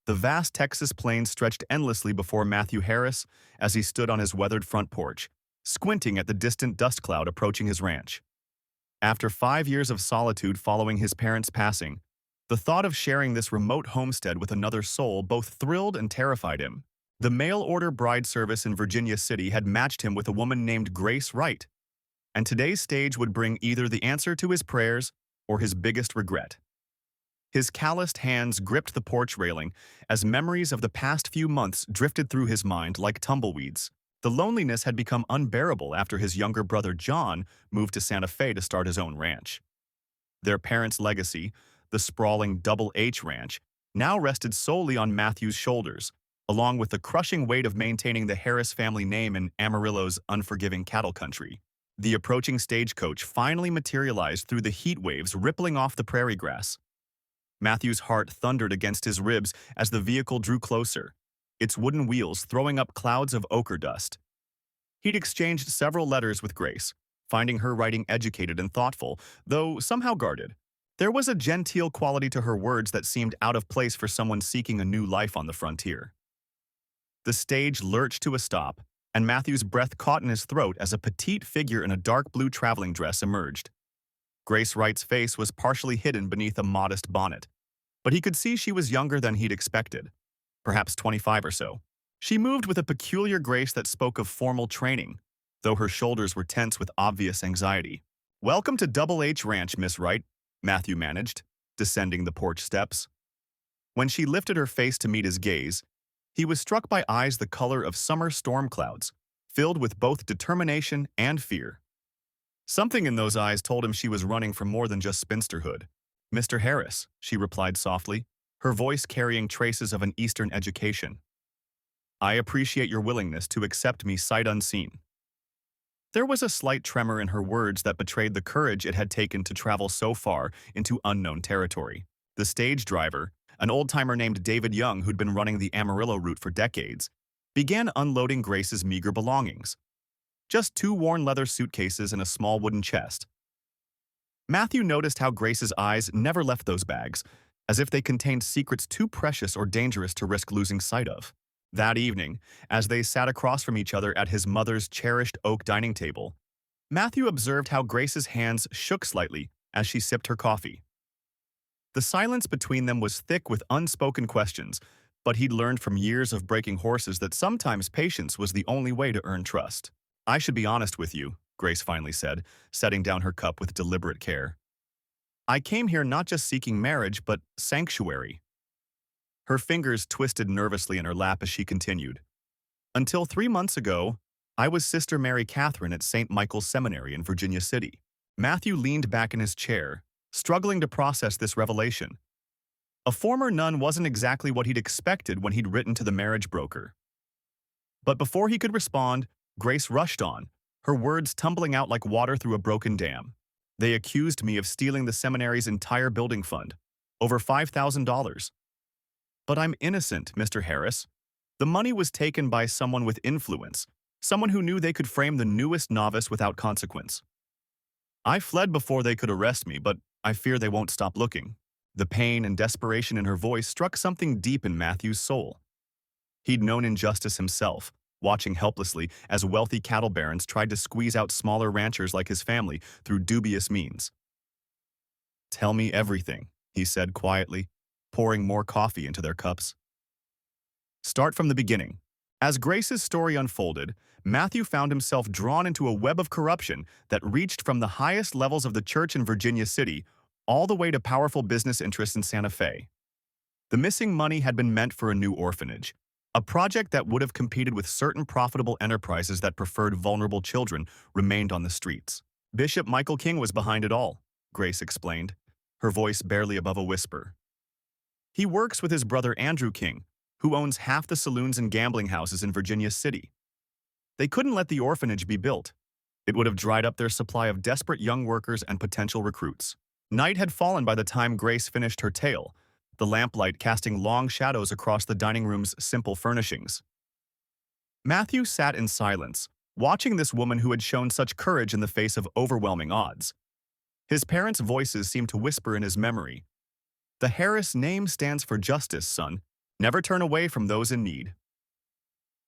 The vast Texas plains stretched endlessly before Matthew Harris as he stood on his weathered front porch, squinting at the distant dust cloud approaching his ranch. After 5 years of solitude following his parents' passing, the thought of sharing this remote homestead with another soul both thrilled and terrified him. The mail-order bride service in Virginia City had matched him with a woman named Grace Wright, and today's stage would bring either the answer to his prayers or his biggest regret. His calloused hands gripped the porch railing as memories of the past few months drifted through his mind like tumbleweeds. The loneliness had become unbearable after his younger brother John moved to Santa Fe to start his own ranch. Their parents' legacy, the sprawling Double H Ranch, now rested solely on Matthew's shoulders, along with the crushing weight of maintaining the Harris family name in Amarillo's unforgiving cattle country. The approaching stagecoach finally materialized through the heat waves rippling off the prairie grass. Matthew's heart thundered against his ribs as the vehicle drew closer, its wooden wheels throwing up clouds of ochre dust. He'd exchanged several letters with Grace, finding her writing educated and thoughtful, though somehow guarded. There was a genteel quality to her words that seemed out of place for someone seeking a new life on the frontier. The stage lurched to a stop, and Matthew's breath caught in his throat as a petite figure in a dark blue traveling dress emerged. Grace Wright's face was partially hidden beneath a modest bonnet, but he could see she was younger than he'd expected, perhaps 25 or so. She moved with a peculiar grace that spoke of formal training, though her shoulders were tense with obvious anxiety. "Welcome to Double H Ranch, Miss Wright," Matthew managed, descending the porch steps. When she lifted her face to meet his gaze, he was struck by eyes the color of summer storm clouds, filled with both determination and fear. Something in those eyes told him she was running from more than just spinsterhood. "Mr. Harris," she replied softly, her voice carrying traces of an Eastern education. "I appreciate your willingness to accept me sight unseen." There was a slight tremor in her words that betrayed the courage it had taken to travel so far into unknown territory. The stage driver, an old-timer named David Young who'd been running the Amarillo route for decades, began unloading Grace's meager belongings. Just 2 worn leather suitcases and a small wooden chest. Matthew noticed how Grace's eyes never left those bags, as if they contained secrets too precious or dangerous to risk losing sight of. That evening, as they sat across from each other at his mother's cherished oak dining table, Matthew observed how Grace's hands shook slightly as she sipped her coffee. The silence between them was thick with unspoken questions, but he'd learned from years of breaking horses that sometimes patience was the only way to earn trust. "I should be honest with you," Grace finally said, setting down her cup with deliberate care. "I came here not just seeking marriage, but sanctuary." Her fingers twisted nervously in her lap as she continued. "Until 3 months ago, I was Sister Mary Catherine at St. Michael's Seminary in Virginia City." Matthew leaned back in his chair, struggling to process this revelation. A former nun wasn't exactly what he'd expected when he'd written to the marriage broker. But before he could respond, Grace rushed on, her words tumbling out like water through a broken dam. "They accused me of stealing the seminary's entire building fund, over $5,000. But I'm innocent, Mr. Harris. The money was taken by someone with influence, someone who knew they could frame the newest novice without consequence. I fled before they could arrest me, but I fear they won't stop looking." The pain and desperation in her voice struck something deep in Matthew's soul. He'd known injustice himself, watching helplessly as wealthy cattle barons tried to squeeze out smaller ranchers like his family through dubious means. "Tell me everything," he said quietly, pouring more coffee into their cups. "Start from the beginning." As Grace's story unfolded, Matthew found himself drawn into a web of corruption that reached from the highest levels of the church in Virginia City all the way to powerful business interests in Santa Fe. The missing money had been meant for a new orphanage, a project that would have competed with certain profitable enterprises that preferred vulnerable children remained on the streets. "Bishop Michael King was behind it all," Grace explained, her voice barely above a whisper. "He works with his brother Andrew King, who owns half the saloons and gambling houses in Virginia City. They couldn't let the orphanage be built. It would have dried up their supply of desperate young workers and potential recruits." Night had fallen by the time Grace finished her tale, the lamplight casting long shadows across the dining room's simple furnishings. Matthew sat in silence, watching this woman who had shown such courage in the face of overwhelming odds. His parents' voices seemed to whisper in his memory. "The Harris name stands for justice, son. Never turn away from those in need.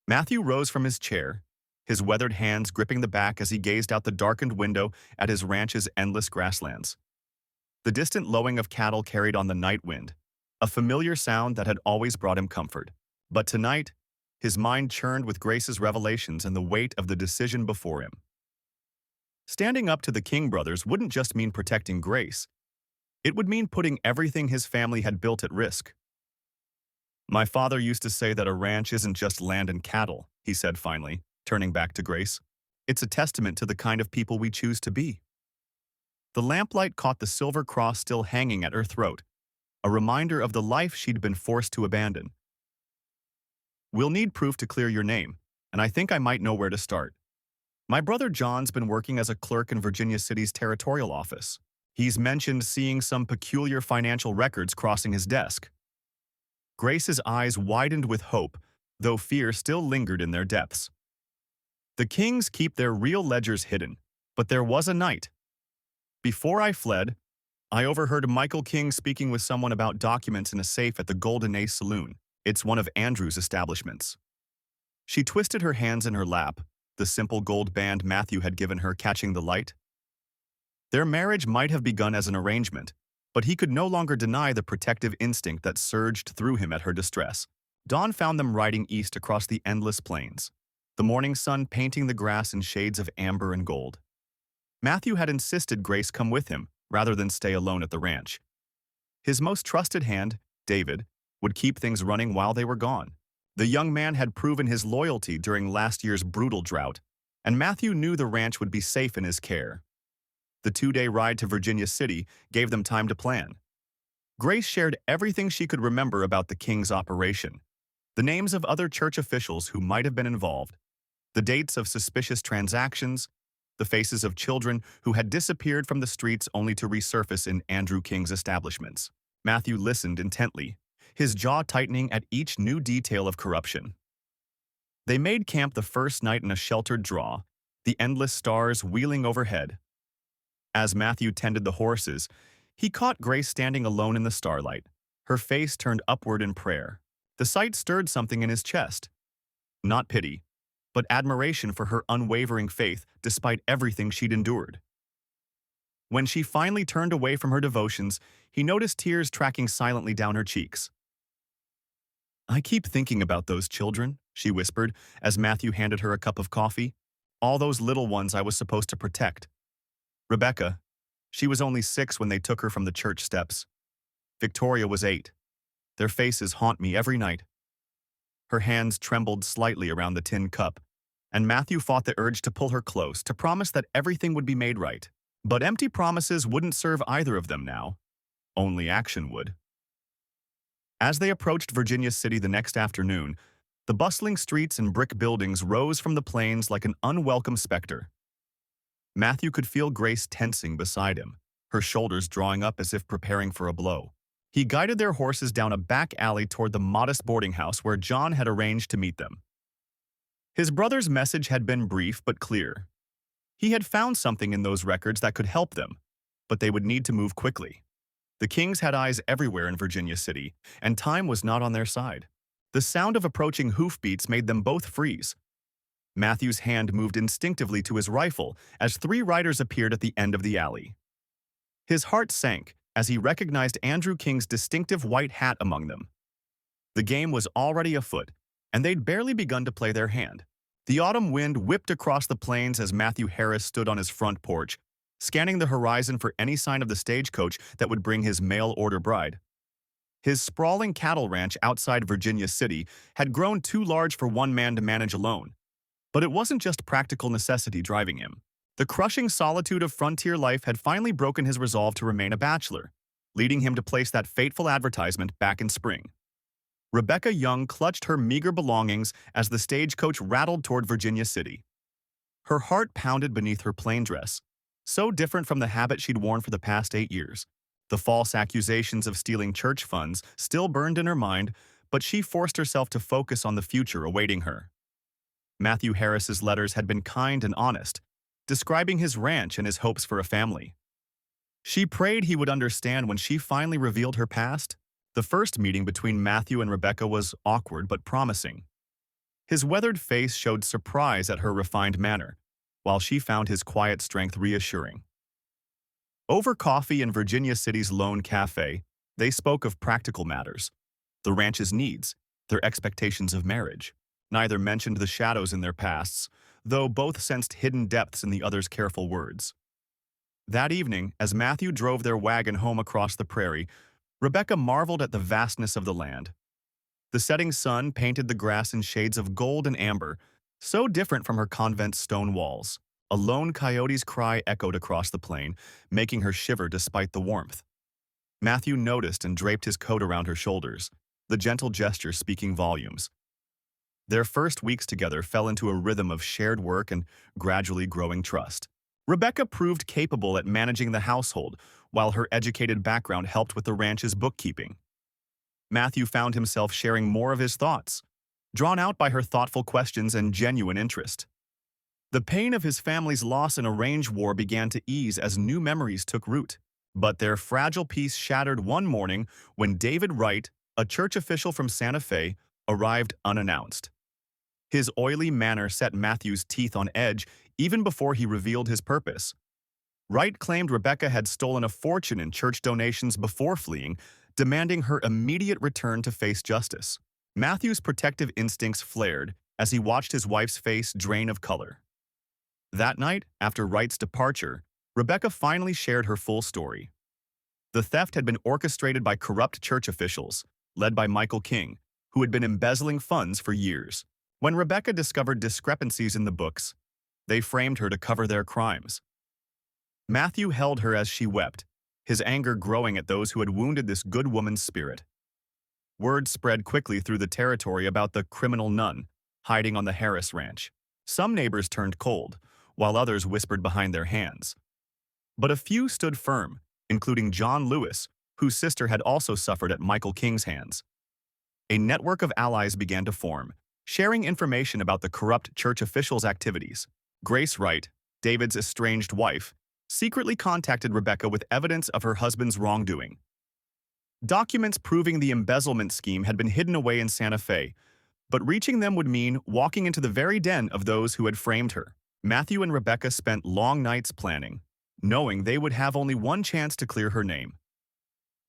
Matthew rose from his chair, his weathered hands gripping the back as he gazed out the darkened window at his ranch's endless grasslands. The distant lowing of cattle carried on the night wind, a familiar sound that had always brought him comfort. But tonight, his mind churned with Grace's revelations and the weight of the decision before him. Standing up to the King brothers wouldn't just mean protecting Grace. It would mean putting everything his family had built at risk. "My father used to say that a ranch isn't just land and cattle," he said finally, turning back to Grace. "It's a testament to the kind of people we choose to be." The lamplight caught the silver cross still hanging at her throat, a reminder of the life she'd been forced to abandon. "We'll need proof to clear your name, and I think I might know where to start. My brother John's been working as a clerk in Virginia City's territorial office. He's mentioned seeing some peculiar financial records crossing his desk." Grace's eyes widened with hope, though fear still lingered in their depths. "The Kings keep their real ledgers hidden, but there was a night. Before I fled, I overheard Michael King speaking with someone about documents in a safe at the Golden Ace Saloon. It's one of Andrew's establishments." She twisted her hands in her lap, the simple gold band Matthew had given her catching the light. Their marriage might have begun as an arrangement, but he could no longer deny the protective instinct that surged through him at her distress. Dawn found them riding east across the endless plains, the morning sun painting the grass in shades of amber and gold. Matthew had insisted Grace come with him, rather than stay alone at the ranch. His most trusted hand, David, would keep things running while they were gone. The young man had proven his loyalty during last year's brutal drought, and Matthew knew the ranch would be safe in his care. The 2-day ride to Virginia City gave them time to plan. Grace shared everything she could remember about the King's operation, the names of other church officials who might have been involved, the dates of suspicious transactions, the faces of children who had disappeared from the streets only to resurface in Andrew King's establishments. Matthew listened intently, his jaw tightening at each new detail of corruption. They made camp the first night in a sheltered draw, the endless stars wheeling overhead. As Matthew tended the horses, he caught Grace standing alone in the starlight, her face turned upward in prayer. The sight stirred something in his chest. Not pity, but admiration for her unwavering faith despite everything she'd endured. When she finally turned away from her devotions, he noticed tears tracking silently down her cheeks. "I keep thinking about those children," she whispered as Matthew handed her a cup of coffee. "All those little ones I was supposed to protect. Rebecca, she was only 6 when they took her from the church steps. Victoria was 8. Their faces haunt me every night." Her hands trembled slightly around the tin cup, and Matthew fought the urge to pull her close, to promise that everything would be made right. But empty promises wouldn't serve either of them now. Only action would. As they approached Virginia City the next afternoon, the bustling streets and brick buildings rose from the plains like an unwelcome specter. Matthew could feel Grace tensing beside him, her shoulders drawing up as if preparing for a blow. He guided their horses down a back alley toward the modest boarding house where John had arranged to meet them. His brother's message had been brief but clear. He had found something in those records that could help them, but they would need to move quickly. The Kings had eyes everywhere in Virginia City, and time was not on their side. The sound of approaching hoofbeats made them both freeze. Matthew's hand moved instinctively to his rifle as 3 riders appeared at the end of the alley. His heart sank as he recognized Andrew King's distinctive white hat among them. The game was already afoot, and they'd barely begun to play their hand. The autumn wind whipped across the plains as Matthew Harris stood on his front porch, scanning the horizon for any sign of the stagecoach that would bring his mail-order bride. His sprawling cattle ranch outside Virginia City had grown too large for one man to manage alone. But it wasn't just practical necessity driving him. The crushing solitude of frontier life had finally broken his resolve to remain a bachelor, leading him to place that fateful advertisement back in spring. Rebecca Young clutched her meager belongings as the stagecoach rattled toward Virginia City. Her heart pounded beneath her plain dress, so different from the habit she'd worn for the past 8 years. The false accusations of stealing church funds still burned in her mind, but she forced herself to focus on the future awaiting her. Matthew Harris's letters had been kind and honest, describing his ranch and his hopes for a family. She prayed he would understand when she finally revealed her past. The first meeting between Matthew and Rebecca was awkward but promising. His weathered face showed surprise at her refined manner, while she found his quiet strength reassuring. Over coffee in Virginia City's lone cafe, they spoke of practical matters, the ranch's needs, their expectations of marriage. Neither mentioned the shadows in their pasts, though both sensed hidden depths in the other's careful words. That evening, as Matthew drove their wagon home across the prairie, Rebecca marveled at the vastness of the land. The setting sun painted the grass in shades of gold and amber, so different from her convent's stone walls. A lone coyote's cry echoed across the plain, making her shiver despite the warmth. Matthew noticed and draped his coat around her shoulders, the gentle gesture speaking volumes. Their first weeks together fell into a rhythm of shared work and gradually growing trust. Rebecca proved capable at managing the household, while her educated background helped with the ranch's bookkeeping. Matthew found himself sharing more of his thoughts, drawn out by her thoughtful questions and genuine interest. The pain of his family's loss in a range war began to ease as new memories took root. But their fragile peace shattered one morning when David Wright, a church official from Santa Fe, arrived unannounced. His oily manner set Matthew's teeth on edge even before he revealed his purpose. Wright claimed Rebecca had stolen a fortune in church donations before fleeing, demanding her immediate return to face justice. Matthew's protective instincts flared as he watched his wife's face drain of color. That night, after Wright's departure, Rebecca finally shared her full story. The theft had been orchestrated by corrupt church officials, led by Michael King, who had been embezzling funds for years. When Rebecca discovered discrepancies in the books, they framed her to cover their crimes. Matthew held her as she wept, his anger growing at those who had wounded this good woman's spirit. Word spread quickly through the territory about the criminal nun hiding on the Harris Ranch. Some neighbors turned cold, while others whispered behind their hands. But a few stood firm, including John Lewis, whose sister had also suffered at Michael King's hands. A network of allies began to form, sharing information about the corrupt church officials' activities. Grace Wright, David's estranged wife, secretly contacted Rebecca with evidence of her husband's wrongdoing. Documents proving the embezzlement scheme had been hidden away in Santa Fe, but reaching them would mean walking into the very den of those who had framed her. Matthew and Rebecca spent long nights planning, knowing they would have only one chance to clear her name.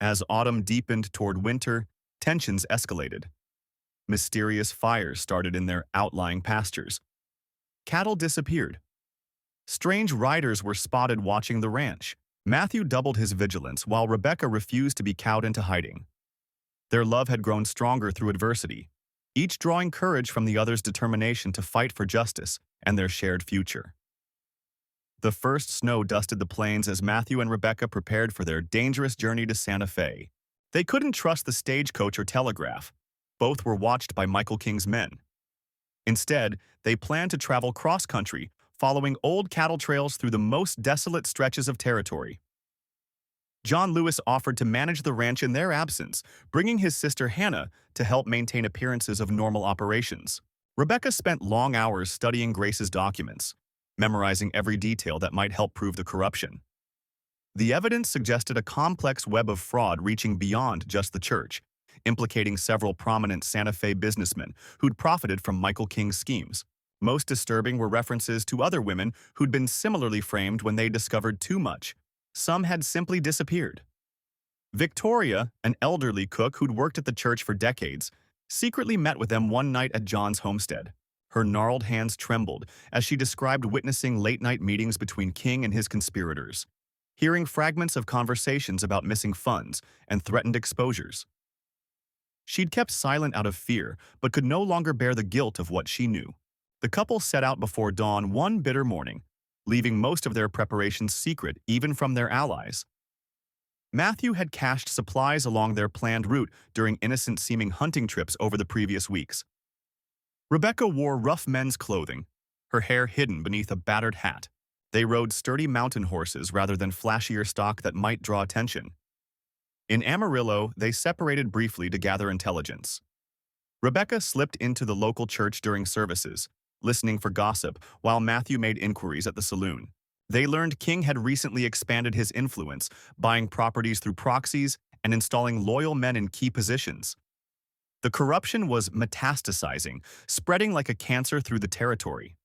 As autumn deepened toward winter, tensions escalated. Mysterious fires started in their outlying pastures. Cattle disappeared. Strange riders were spotted watching the ranch. Matthew doubled his vigilance while Rebecca refused to be cowed into hiding. Their love had grown stronger through adversity, each drawing courage from the other's determination to fight for justice and their shared future. The first snow dusted the plains as Matthew and Rebecca prepared for their dangerous journey to Santa Fe. They couldn't trust the stagecoach or telegraph. Both were watched by Michael King's men. Instead, they planned to travel cross-country, following old cattle trails through the most desolate stretches of territory. John Lewis offered to manage the ranch in their absence, bringing his sister Hannah to help maintain appearances of normal operations. Rebecca spent long hours studying Grace's documents, memorizing every detail that might help prove the corruption. The evidence suggested a complex web of fraud reaching beyond just the church, implicating several prominent Santa Fe businessmen who'd profited from Michael King's schemes. Most disturbing were references to other women who'd been similarly framed when they discovered too much. Some had simply disappeared. Victoria, an elderly cook who'd worked at the church for decades, secretly met with them one night at John's homestead. Her gnarled hands trembled as she described witnessing late-night meetings between King and his conspirators, hearing fragments of conversations about missing funds and threatened exposures. She'd kept silent out of fear, but could no longer bear the guilt of what she knew. The couple set out before dawn one bitter morning, leaving most of their preparations secret even from their allies. Matthew had cached supplies along their planned route during innocent-seeming hunting trips over the previous weeks. Rebecca wore rough men's clothing, her hair hidden beneath a battered hat. They rode sturdy mountain horses rather than flashier stock that might draw attention. In Amarillo, they separated briefly to gather intelligence. Rebecca slipped into the local church during services, listening for gossip, while Matthew made inquiries at the Saloon. They learned King had recently expanded his influence, buying properties through proxies and installing loyal men in key positions. The corruption was metastasizing, spreading like a cancer through the territory.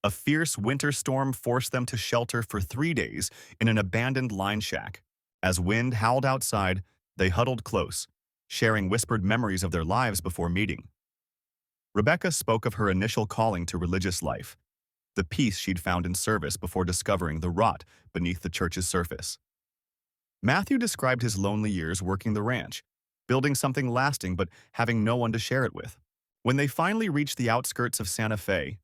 A fierce winter storm forced them to shelter for 3 days in an abandoned line shack. As wind howled outside, they huddled close, sharing whispered memories of their lives before meeting. Rebecca spoke of her initial calling to religious life, the peace she'd found in service before discovering the rot beneath the church's surface. Matthew described his lonely years working the ranch, building something lasting but having no one to share it with. When they finally reached the outskirts of Santa Fe,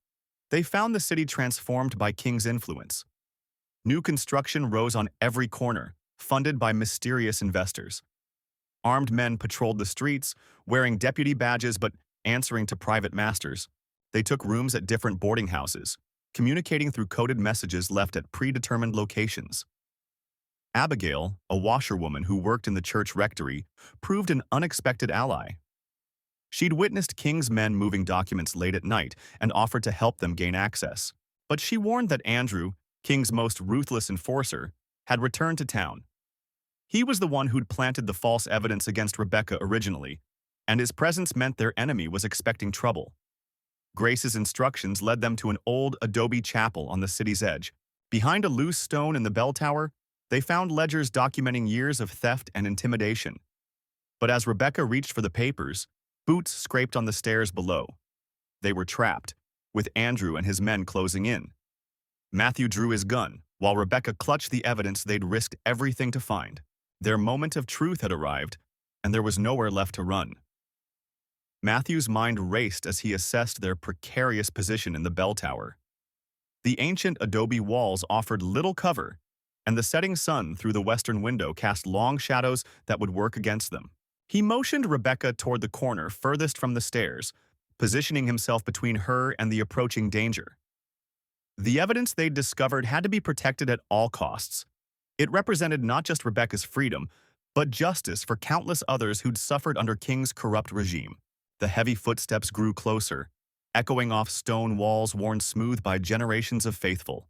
they found the city transformed by King's influence. New construction rose on every corner, funded by mysterious investors. Armed men patrolled the streets, wearing deputy badges but answering to private masters. They took rooms at different boarding houses, communicating through coded messages left at predetermined locations. Abigail, a washerwoman who worked in the church rectory, proved an unexpected ally. She'd witnessed King's men moving documents late at night and offered to help them gain access. But she warned that Andrew, King's most ruthless enforcer, had returned to town. He was the one who'd planted the false evidence against Rebecca originally, and his presence meant their enemy was expecting trouble. Grace's instructions led them to an old adobe chapel on the city's edge. Behind a loose stone in the bell tower, they found ledgers documenting years of theft and intimidation. But as Rebecca reached for the papers, boots scraped on the stairs below. They were trapped, with Andrew and his men closing in. Matthew drew his gun, while Rebecca clutched the evidence they'd risked everything to find. Their moment of truth had arrived, and there was nowhere left to run. Matthew's mind raced as he assessed their precarious position in the bell tower. The ancient adobe walls offered little cover, and the setting sun through the western window cast long shadows that would work against them. He motioned Rebecca toward the corner furthest from the stairs, positioning himself between her and the approaching danger. The evidence they'd discovered had to be protected at all costs. It represented not just Rebecca's freedom, but justice for countless others who'd suffered under King's corrupt regime. The heavy footsteps grew closer, echoing off stone walls worn smooth by generations of faithful.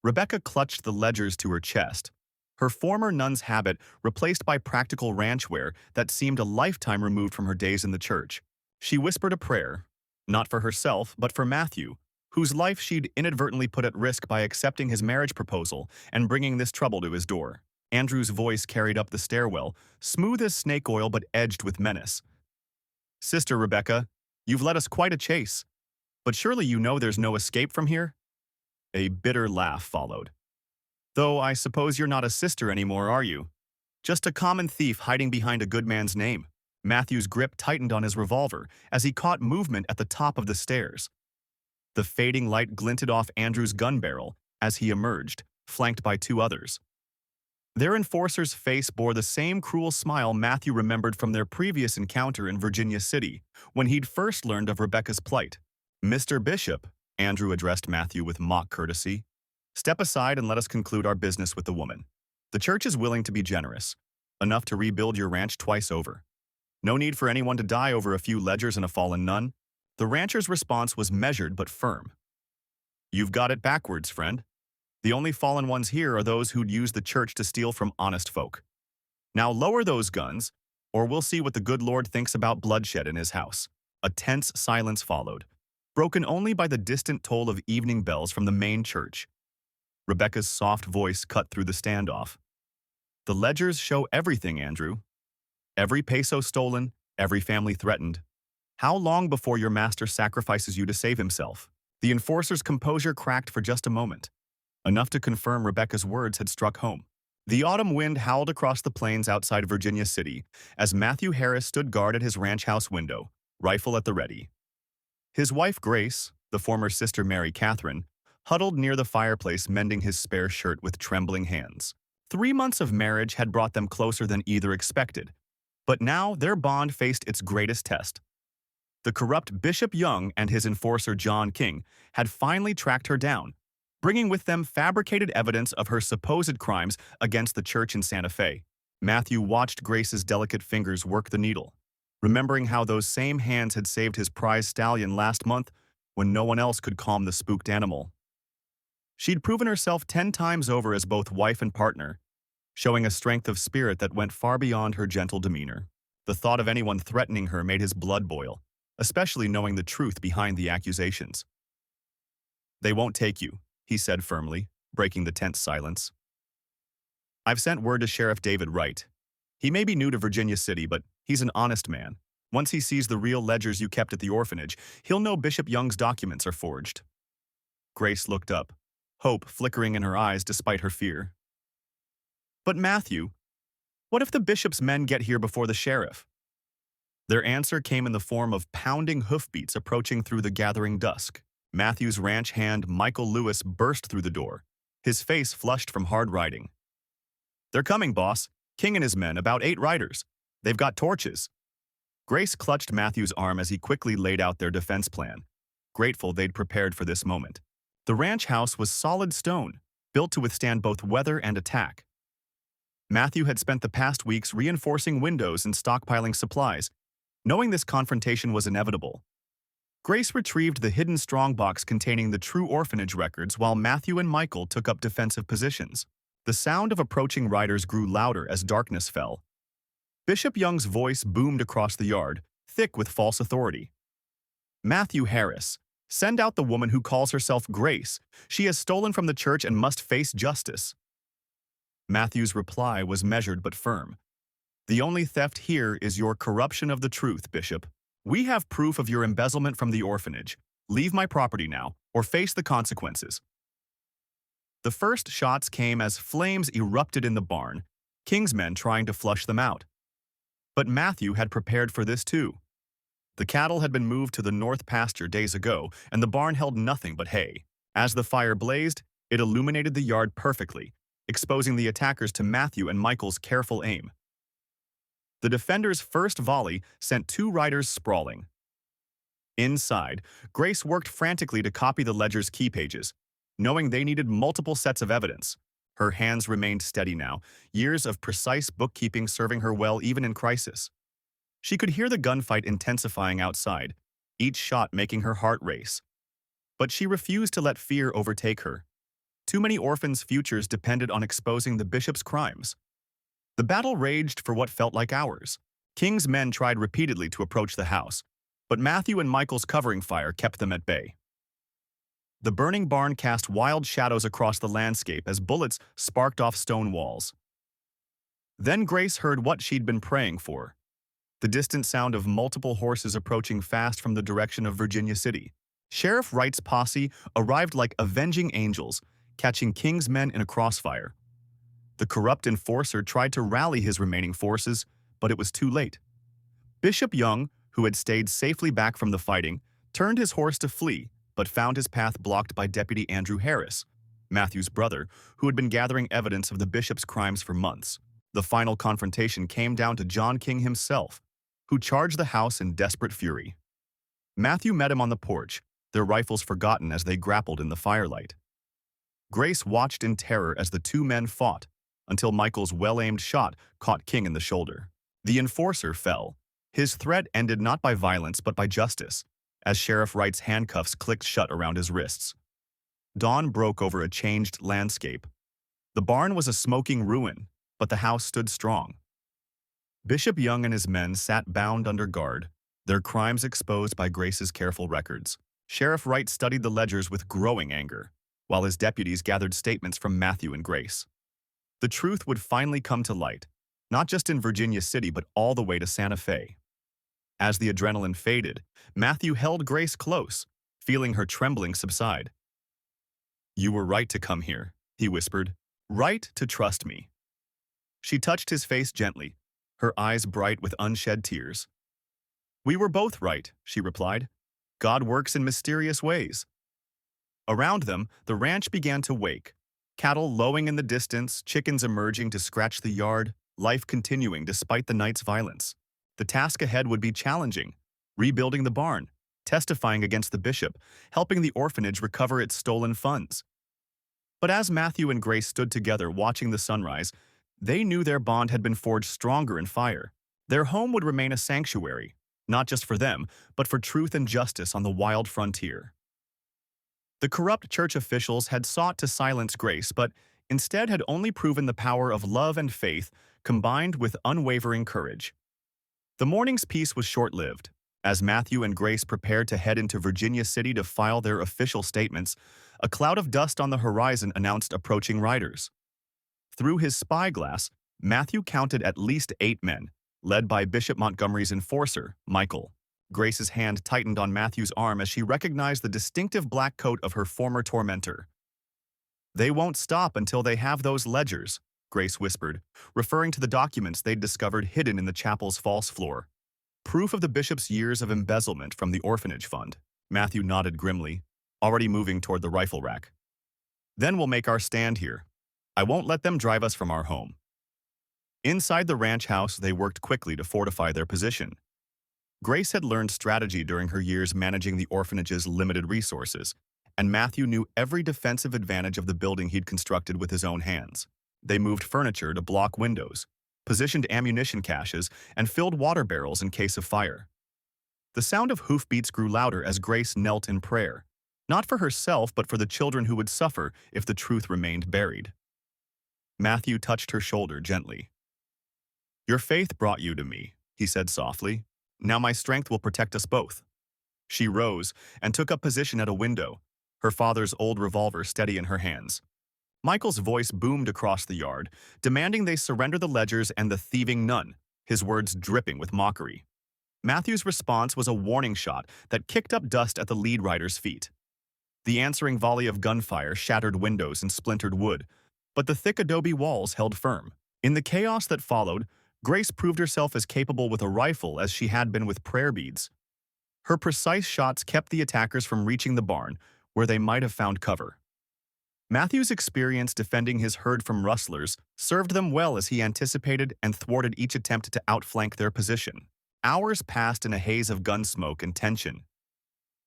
Rebecca clutched the ledgers to her chest, her former nun's habit replaced by practical ranch wear that seemed a lifetime removed from her days in the church. She whispered a prayer, not for herself, but for Matthew, whose life she'd inadvertently put at risk by accepting his marriage proposal and bringing this trouble to his door. Andrew's voice carried up the stairwell, smooth as snake oil but edged with menace. "Sister Rebecca, you've led us quite a chase, but surely you know there's no escape from here?" A bitter laugh followed. "Though I suppose you're not a sister anymore, are you? Just a common thief hiding behind a good man's name." Matthew's grip tightened on his revolver as he caught movement at the top of the stairs. The fading light glinted off Andrew's gun barrel as he emerged, flanked by two others. Their enforcer's face bore the same cruel smile Matthew remembered from their previous encounter in Virginia City, when he'd first learned of Rebecca's plight. "Mr. Bishop," Andrew addressed Matthew with mock courtesy, "step aside and let us conclude our business with the woman. The church is willing to be generous, enough to rebuild your ranch twice over. No need for anyone to die over a few ledgers and a fallen nun." The rancher's response was measured but firm. "You've got it backwards, friend. The only fallen ones here are those who'd use the church to steal from honest folk. Now lower those guns, or we'll see what the good Lord thinks about bloodshed in his house." A tense silence followed, broken only by the distant toll of evening bells from the main church. Rebecca's soft voice cut through the standoff. "The ledgers show everything, Andrew. Every peso stolen, every family threatened. How long before your master sacrifices you to save himself?" The enforcer's composure cracked for just a moment, enough to confirm Rebecca's words had struck home. The autumn wind howled across the plains outside Virginia City as Matthew Harris stood guard at his ranch house window, rifle at the ready. His wife Grace, the former sister Mary Catherine, huddled near the fireplace mending his spare shirt with trembling hands. 3 months of marriage had brought them closer than either expected, but now their bond faced its greatest test. The corrupt Bishop Young and his enforcer John King had finally tracked her down, bringing with them fabricated evidence of her supposed crimes against the church in Santa Fe. Matthew watched Grace's delicate fingers work the needle, remembering how those same hands had saved his prize stallion last month when no one else could calm the spooked animal. She'd proven herself 10 times over as both wife and partner. showing a strength of spirit that went far beyond her gentle demeanor. The thought of anyone threatening her made his blood boil, especially knowing the truth behind the accusations. "They won't take you," he said firmly, breaking the tense silence. "I've sent word to Sheriff David Wright. He may be new to Virginia City, but he's an honest man. Once he sees the real ledgers you kept at the orphanage, he'll know Bishop Young's documents are forged." Grace looked up, hope flickering in her eyes despite her fear. "But Matthew, what if the bishop's men get here before the sheriff?" Their answer came in the form of pounding hoofbeats approaching through the gathering dusk. Matthew's ranch hand, Michael Lewis, burst through the door, his face flushed from hard riding. "They're coming, boss. King and his men, about 8 riders. They've got torches." Grace clutched Matthew's arm as he quickly laid out their defense plan, grateful they'd prepared for this moment. The ranch house was solid stone, built to withstand both weather and attack. Matthew had spent the past weeks reinforcing windows and stockpiling supplies, knowing this confrontation was inevitable. Grace retrieved the hidden strongbox containing the true orphanage records while Matthew and Michael took up defensive positions. The sound of approaching riders grew louder as darkness fell. Bishop Young's voice boomed across the yard, thick with false authority. "Matthew Harris, send out the woman who calls herself Grace. She has stolen from the church and must face justice." Matthew's reply was measured but firm. "The only theft here is your corruption of the truth, Bishop. We have proof of your embezzlement from the orphanage. Leave my property now, or face the consequences." The first shots came as flames erupted in the barn, King's men trying to flush them out. But Matthew had prepared for this too. The cattle had been moved to the north pasture days ago, and the barn held nothing but hay. As the fire blazed, it illuminated the yard perfectly, exposing the attackers to Matthew and Michael's careful aim. The defenders' first volley sent 2 riders sprawling. Inside, Grace worked frantically to copy the ledger's key pages, knowing they needed multiple sets of evidence. Her hands remained steady now, years of precise bookkeeping serving her well even in crisis. She could hear the gunfight intensifying outside, each shot making her heart race. But she refused to let fear overtake her. Too many orphans' futures depended on exposing the bishop's crimes. The battle raged for what felt like hours. King's men tried repeatedly to approach the house, but Matthew and Michael's covering fire kept them at bay. The burning barn cast wild shadows across the landscape as bullets sparked off stone walls. Then Grace heard what she'd been praying for: the distant sound of multiple horses approaching fast from the direction of Virginia City. Sheriff Wright's posse arrived like avenging angels, catching King's men in a crossfire. The corrupt enforcer tried to rally his remaining forces, but it was too late. Bishop Young, who had stayed safely back from the fighting, turned his horse to flee, but found his path blocked by Deputy Andrew Harris, Matthew's brother, who had been gathering evidence of the bishop's crimes for months. The final confrontation came down to John King himself, who charged the house in desperate fury. Matthew met him on the porch, their rifles forgotten as they grappled in the firelight. Grace watched in terror as the 2 men fought, until Michael's well-aimed shot caught King in the shoulder. The enforcer fell. His threat ended not by violence but by justice, as Sheriff Wright's handcuffs clicked shut around his wrists. Dawn broke over a changed landscape. The barn was a smoking ruin, but the house stood strong. Bishop Young and his men sat bound under guard, their crimes exposed by Grace's careful records. Sheriff Wright studied the ledgers with growing anger, while his deputies gathered statements from Matthew and Grace. The truth would finally come to light, not just in Virginia City but all the way to Santa Fe. As the adrenaline faded, Matthew held Grace close, feeling her trembling subside. "You were right to come here," he whispered. "Right to trust me." She touched his face gently, her eyes bright with unshed tears. "We were both right," she replied. "God works in mysterious ways." Around them, the ranch began to wake. Cattle lowing in the distance, chickens emerging to scratch the yard, life continuing despite the night's violence. The task ahead would be challenging: rebuilding the barn, testifying against the bishop, helping the orphanage recover its stolen funds. But as Matthew and Grace stood together watching the sunrise, they knew their bond had been forged stronger in fire. Their home would remain a sanctuary, not just for them, but for truth and justice on the wild frontier. The corrupt church officials had sought to silence Grace, but instead had only proven the power of love and faith combined with unwavering courage. The morning's peace was short-lived. As Matthew and Grace prepared to head into Virginia City to file their official statements, a cloud of dust on the horizon announced approaching riders. Through his spyglass, Matthew counted at least 8 men, led by Bishop Montgomery's enforcer, Michael. Grace's hand tightened on Matthew's arm as she recognized the distinctive black coat of her former tormentor. "They won't stop until they have those ledgers," Grace whispered, referring to the documents they'd discovered hidden in the chapel's false floor. Proof of the bishop's years of embezzlement from the orphanage fund. Matthew nodded grimly, already moving toward the rifle rack. "Then we'll make our stand here. I won't let them drive us from our home." Inside the ranch house, they worked quickly to fortify their position. Grace had learned strategy during her years managing the orphanage's limited resources, and Matthew knew every defensive advantage of the building he'd constructed with his own hands. They moved furniture to block windows, positioned ammunition caches, and filled water barrels in case of fire. The sound of hoofbeats grew louder as Grace knelt in prayer, not for herself but for the children who would suffer if the truth remained buried. Matthew touched her shoulder gently. "Your faith brought you to me," he said softly. "Now my strength will protect us both." She rose and took up position at a window, her father's old revolver steady in her hands. Michael's voice boomed across the yard, demanding they surrender the ledgers and the thieving nun, his words dripping with mockery. Matthew's response was a warning shot that kicked up dust at the lead rider's feet. The answering volley of gunfire shattered windows and splintered wood, but the thick adobe walls held firm. In the chaos that followed, Grace proved herself as capable with a rifle as she had been with prayer beads. Her precise shots kept the attackers from reaching the barn, where they might have found cover. Matthew's experience defending his herd from rustlers served them well as he anticipated and thwarted each attempt to outflank their position. Hours passed in a haze of gun smoke and tension.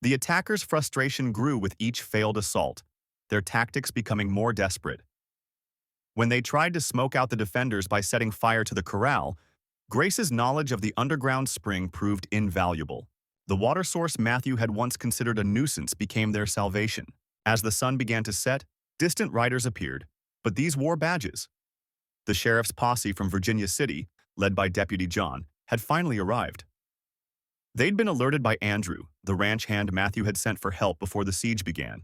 The attackers' frustration grew with each failed assault, their tactics becoming more desperate. When they tried to smoke out the defenders by setting fire to the corral, Grace's knowledge of the underground spring proved invaluable. The water source Matthew had once considered a nuisance became their salvation. As the sun began to set, distant riders appeared, but these wore badges. The sheriff's posse from Virginia City, led by Deputy John, had finally arrived. They'd been alerted by Andrew, the ranch hand Matthew had sent for help before the siege began.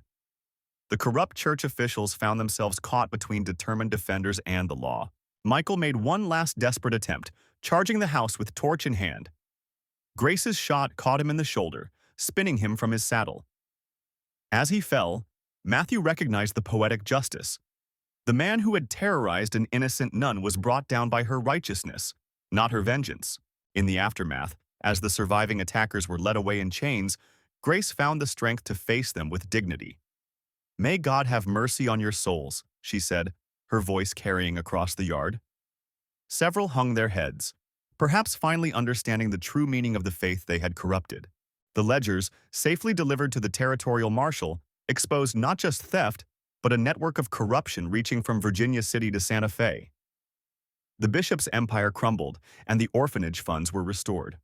The corrupt church officials found themselves caught between determined defenders and the law. Michael made one last desperate attempt, charging the house with torch in hand. Grace's shot caught him in the shoulder, spinning him from his saddle. As he fell, Matthew recognized the poetic justice. The man who had terrorized an innocent nun was brought down by her righteousness, not her vengeance. In the aftermath, as the surviving attackers were led away in chains, Grace found the strength to face them with dignity. "May God have mercy on your souls," she said, her voice carrying across the yard. Several hung their heads, perhaps finally understanding the true meaning of the faith they had corrupted. The ledgers, safely delivered to the territorial marshal, exposed not just theft, but a network of corruption reaching from Virginia City to Santa Fe. The bishop's empire crumbled, and the orphanage funds were restored.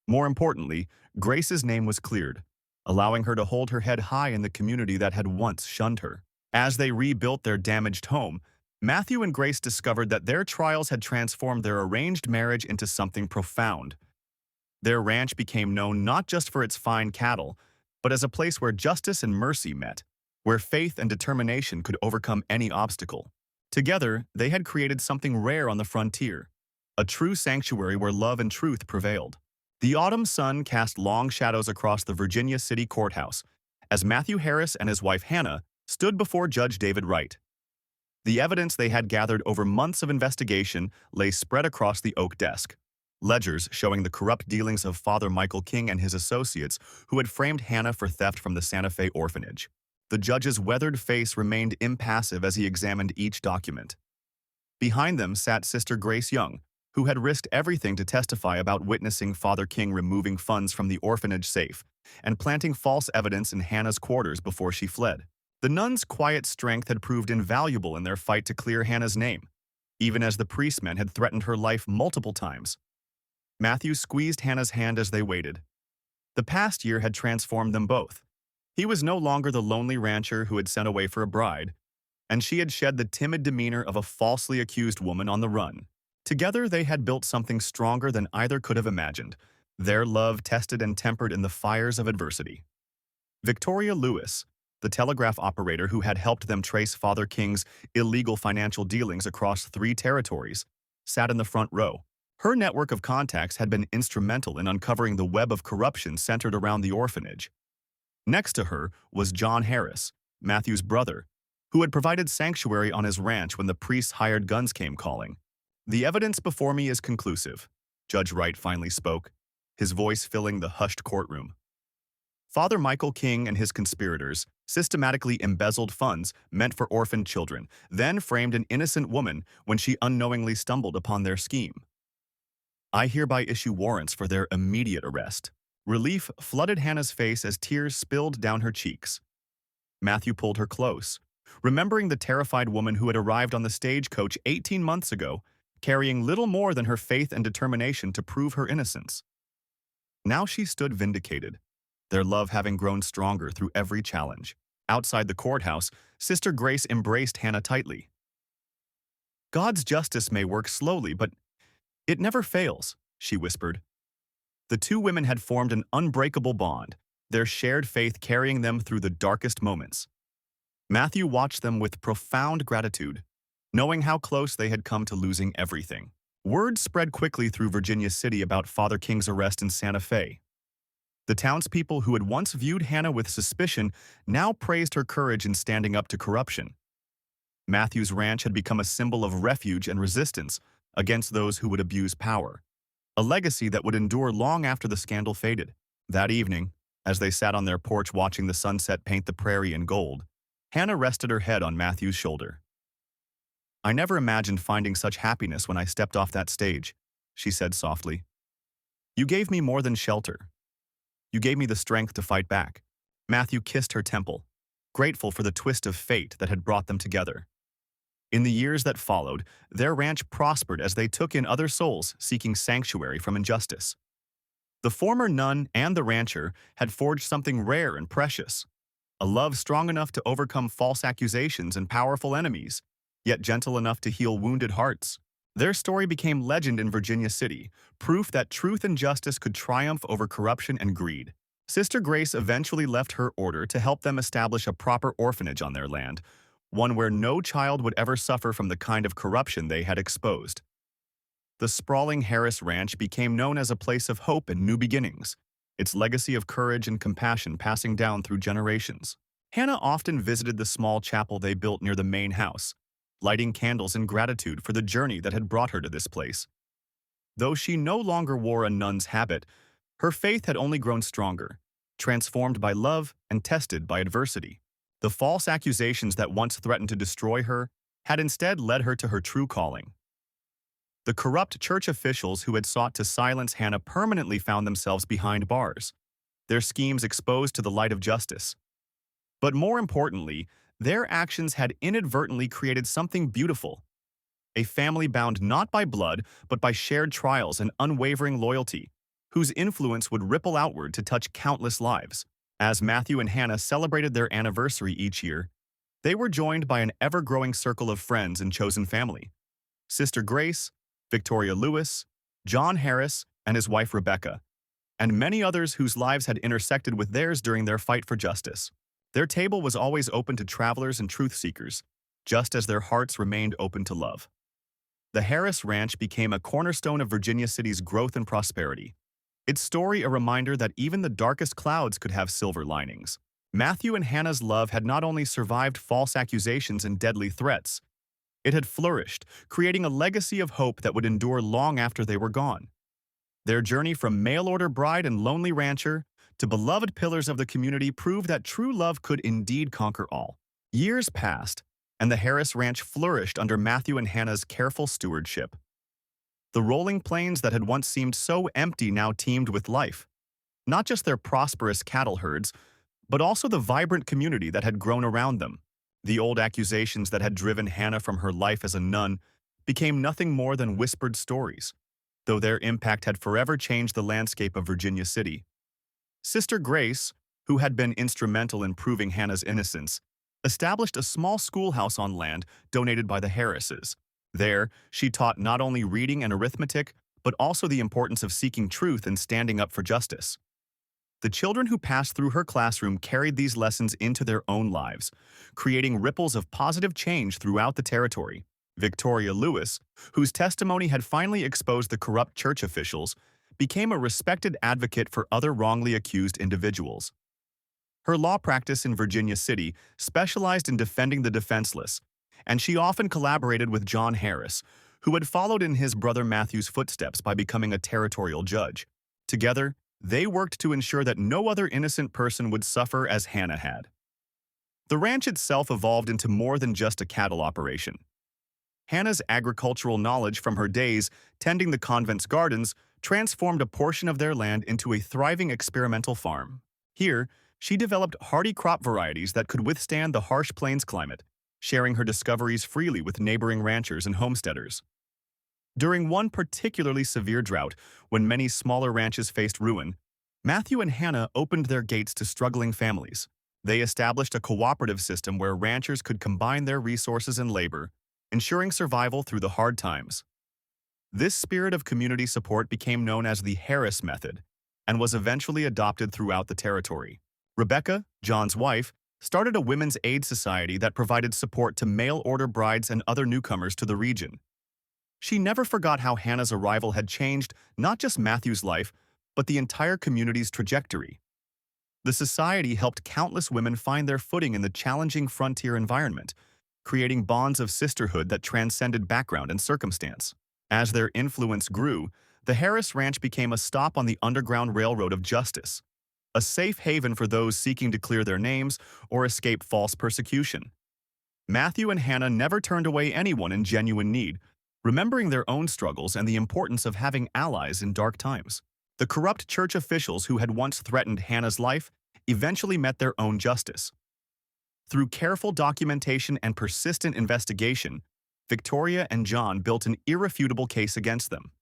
More importantly, Grace's name was cleared, allowing her to hold her head high in the community that had once shunned her. As they rebuilt their damaged home, Matthew and Grace discovered that their trials had transformed their arranged marriage into something profound. Their ranch became known not just for its fine cattle, but as a place where justice and mercy met, where faith and determination could overcome any obstacle. Together, they had created something rare on the frontier, a true sanctuary where love and truth prevailed. The autumn sun cast long shadows across the Virginia City courthouse as Matthew Harris and his wife Hannah stood before Judge David Wright. The evidence they had gathered over months of investigation lay spread across the oak desk. Ledgers showing the corrupt dealings of Father Michael King and his associates who had framed Hannah for theft from the Santa Fe orphanage. The judge's weathered face remained impassive as he examined each document. Behind them sat Sister Grace Young, who had risked everything to testify about witnessing Father King removing funds from the orphanage safe and planting false evidence in Hannah's quarters before she fled. The nun's quiet strength had proved invaluable in their fight to clear Hannah's name, even as the priestmen had threatened her life multiple times. Matthew squeezed Hannah's hand as they waited. The past year had transformed them both. He was no longer the lonely rancher who had sent away for a bride. and she had shed the timid demeanor of a falsely accused woman on the run. Together, they had built something stronger than either could have imagined, their love tested and tempered in the fires of adversity. Victoria Lewis, the telegraph operator who had helped them trace Father King's illegal financial dealings across 3 territories, sat in the front row. Her network of contacts had been instrumental in uncovering the web of corruption centered around the orphanage. Next to her was John Harris, Matthew's brother, who had provided sanctuary on his ranch when the priests' hired guns came calling. "The evidence before me is conclusive," Judge Wright finally spoke, his voice filling the hushed courtroom. Father Michael King and his conspirators systematically embezzled funds meant for orphaned children, then framed an innocent woman when she unknowingly stumbled upon their scheme. I hereby issue warrants for their immediate arrest. Relief flooded Hannah's face as tears spilled down her cheeks. Matthew pulled her close, remembering the terrified woman who had arrived on the stagecoach 18 months ago, carrying little more than her faith and determination to prove her innocence. Now she stood vindicated, their love having grown stronger through every challenge. Outside the courthouse, Sister Grace embraced Hannah tightly. "God's justice may work slowly, but it never fails," she whispered. The 2 women had formed an unbreakable bond, their shared faith carrying them through the darkest moments. Matthew watched them with profound gratitude, knowing how close they had come to losing everything. Word spread quickly through Virginia City about Father King's arrest in Santa Fe. The townspeople who had once viewed Hannah with suspicion now praised her courage in standing up to corruption. Matthew's ranch had become a symbol of refuge and resistance against those who would abuse power, a legacy that would endure long after the scandal faded. That evening, as they sat on their porch watching the sunset paint the prairie in gold, Hannah rested her head on Matthew's shoulder. "I never imagined finding such happiness when I stepped off that stage," she said softly. "You gave me more than shelter. You gave me the strength to fight back." Matthew kissed her temple, grateful for the twist of fate that had brought them together. In the years that followed, their ranch prospered as they took in other souls seeking sanctuary from injustice. The former nun and the rancher had forged something rare and precious, a love strong enough to overcome false accusations and powerful enemies, yet gentle enough to heal wounded hearts. Their story became legend in Virginia City, proof that truth and justice could triumph over corruption and greed. Sister Grace eventually left her order to help them establish a proper orphanage on their land, one where no child would ever suffer from the kind of corruption they had exposed. The sprawling Harris Ranch became known as a place of hope and new beginnings, its legacy of courage and compassion passing down through generations. Hannah often visited the small chapel they built near the main house, lighting candles in gratitude for the journey that had brought her to this place. Though she no longer wore a nun's habit, her faith had only grown stronger, transformed by love and tested by adversity. The false accusations that once threatened to destroy her had instead led her to her true calling. The corrupt church officials who had sought to silence Hannah permanently found themselves behind bars, their schemes exposed to the light of justice. But more importantly, their actions had inadvertently created something beautiful, a family bound not by blood, but by shared trials and unwavering loyalty, whose influence would ripple outward to touch countless lives. As Matthew and Hannah celebrated their anniversary each year, they were joined by an ever-growing circle of friends and chosen family. Sister Grace, Victoria Lewis, John Harris and his wife Rebecca, and many others whose lives had intersected with theirs during their fight for justice. Their table was always open to travelers and truth seekers, just as their hearts remained open to love. The Harris Ranch became a cornerstone of Virginia City's growth and prosperity, its story a reminder that even the darkest clouds could have silver linings. Matthew and Hannah's love had not only survived false accusations and deadly threats, it had flourished, creating a legacy of hope that would endure long after they were gone. Their journey from mail-order bride and lonely rancher to beloved pillars of the community proved that true love could indeed conquer all. Years passed, and the Harris Ranch flourished under Matthew and Hannah's careful stewardship. The rolling plains that had once seemed so empty now teemed with life. Not just their prosperous cattle herds, but also the vibrant community that had grown around them. The old accusations that had driven Hannah from her life as a nun became nothing more than whispered stories, though their impact had forever changed the landscape of Virginia City. Sister Grace, who had been instrumental in proving Hannah's innocence, established a small schoolhouse on land donated by the Harrises. There, she taught not only reading and arithmetic, but also the importance of seeking truth and standing up for justice. The children who passed through her classroom carried these lessons into their own lives, creating ripples of positive change throughout the territory. Victoria Lewis, whose testimony had finally exposed the corrupt church officials, became a respected advocate for other wrongly accused individuals. Her law practice in Virginia City specialized in defending the defenseless, and she often collaborated with John Harris, who had followed in his brother Matthew's footsteps by becoming a territorial judge. Together, they worked to ensure that no other innocent person would suffer as Hannah had. The ranch itself evolved into more than just a cattle operation. Hannah's agricultural knowledge from her days tending the convent's gardens transformed a portion of their land into a thriving experimental farm. Here, she developed hardy crop varieties that could withstand the harsh plains climate, sharing her discoveries freely with neighboring ranchers and homesteaders. During one particularly severe drought, when many smaller ranches faced ruin, Matthew and Hannah opened their gates to struggling families. They established a cooperative system where ranchers could combine their resources and labor, ensuring survival through the hard times. This spirit of community support became known as the Harris Method and was eventually adopted throughout the territory. Rebecca, John's wife, started a women's aid society that provided support to mail-order brides and other newcomers to the region. She never forgot how Hannah's arrival had changed not just Matthew's life, but the entire community's trajectory. The society helped countless women find their footing in the challenging frontier environment, creating bonds of sisterhood that transcended background and circumstance. As their influence grew, the Harris Ranch became a stop on the Underground Railroad of Justice, a safe haven for those seeking to clear their names or escape false persecution. Matthew and Hannah never turned away anyone in genuine need, remembering their own struggles and the importance of having allies in dark times. The corrupt church officials who had once threatened Hannah's life eventually met their own justice. Through careful documentation and persistent investigation, Victoria and John built an irrefutable case against them.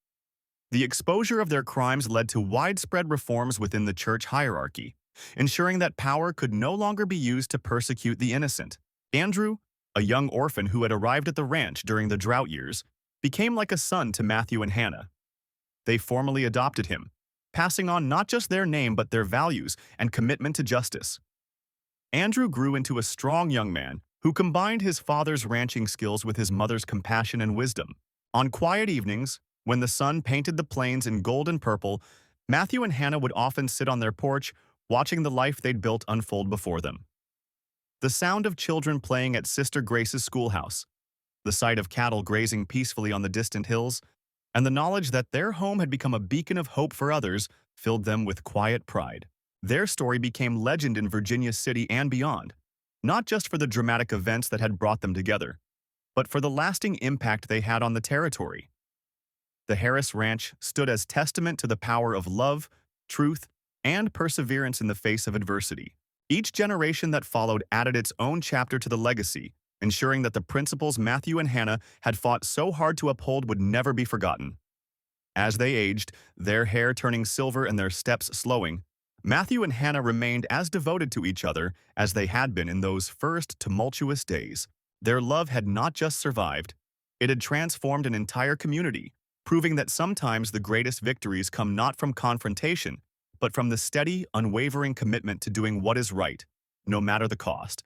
The exposure of their crimes led to widespread reforms within the church hierarchy, ensuring that power could no longer be used to persecute the innocent. Andrew, a young orphan who had arrived at the ranch during the drought years, became like a son to Matthew and Hannah. They formally adopted him, passing on not just their name but their values and commitment to justice. Andrew grew into a strong young man who combined his father's ranching skills with his mother's compassion and wisdom. On quiet evenings, when the sun painted the plains in gold and purple, Matthew and Hannah would often sit on their porch, watching the life they'd built unfold before them. The sound of children playing at Sister Grace's schoolhouse, the sight of cattle grazing peacefully on the distant hills, and the knowledge that their home had become a beacon of hope for others filled them with quiet pride. Their story became legend in Virginia City and beyond, not just for the dramatic events that had brought them together, but for the lasting impact they had on the territory. The Harris Ranch stood as testament to the power of love, truth, and perseverance in the face of adversity. Each generation that followed added its own chapter to the legacy, ensuring that the principles Matthew and Hannah had fought so hard to uphold would never be forgotten. As they aged, their hair turning silver and their steps slowing, Matthew and Hannah remained as devoted to each other as they had been in those first tumultuous days. Their love had not just survived, it had transformed an entire community, proving that sometimes the greatest victories come not from confrontation, but from the steady, unwavering commitment to doing what is right, no matter the cost.